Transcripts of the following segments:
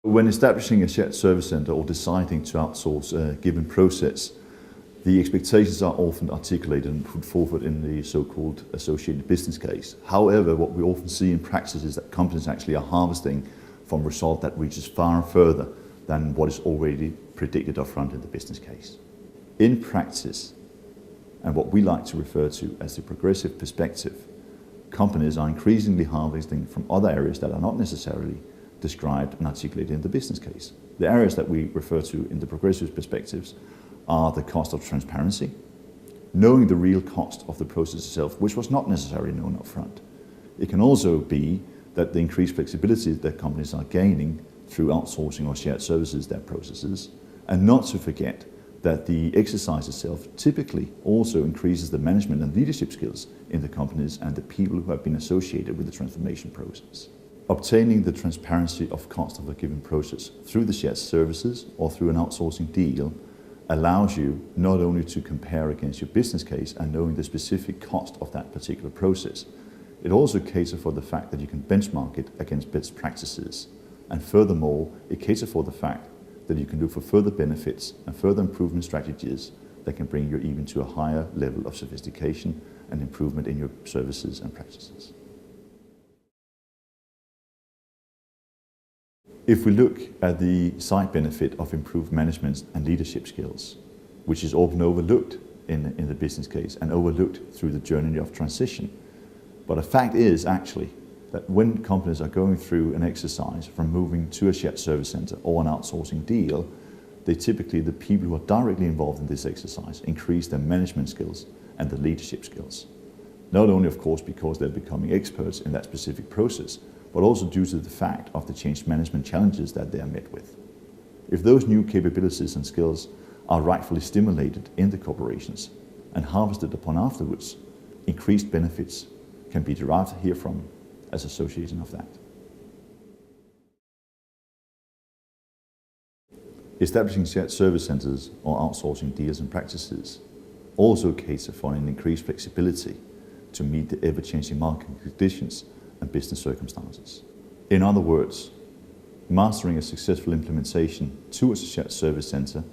When establishing a shared service center or deciding to outsource a given process, the expectations are often articulated and put forward in the so-called associated business case. However, what we often see in practice is that companies actually are harvesting from a result that reaches far further than what is already predicted upfront in the business case. In practice, and what we like to refer to as the progressive perspective, companies are increasingly harvesting from other areas that are not necessarily described and articulated in the business case. The areas that we refer to in the progressive perspectives are the cost of transparency, knowing the real cost of the process itself, which was not necessarily known up front. It can also be that the increased flexibility that companies are gaining through outsourcing or shared services their processes, and not to forget that the exercise itself typically also increases the management and leadership skills in the companies and the people who have been associated with the transformation process. Obtaining the transparency of cost of a given process through the shared services or through an outsourcing deal allows you not only to compare against your business case and knowing the specific cost of that particular process, it also caters for the fact that you can benchmark it against best practices. And furthermore, it caters for the fact that you can look for further benefits and further improvement strategies that can bring you even to a higher level of sophistication and improvement in your services and practices. If we look at the side benefit of improved management and leadership skills, which is often overlooked in the business case and overlooked through the journey of transition, but a fact is actually that when companies are going through an exercise from moving to a shared service center or an outsourcing deal, the people who are directly involved in this exercise increase their management skills and their leadership skills. Not only, of course, because they're becoming experts in that specific process, but also due to the fact of the change management challenges that they are met with. If those new capabilities and skills are rightfully stimulated in the corporations and harvested upon afterwards, increased benefits can be derived herefrom as association of that. Establishing shared service centers or outsourcing deals and practices also cater for an increased flexibility to meet the ever-changing market conditions and business circumstances. In other words, mastering a successful implementation towards a shared service center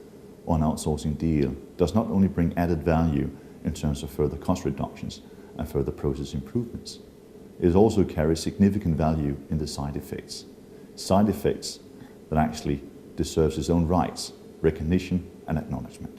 or an outsourcing deal does not only bring added value in terms of further cost reductions and further process improvements, it also carries significant value in the side effects that actually deserves its own rights, recognition and acknowledgement.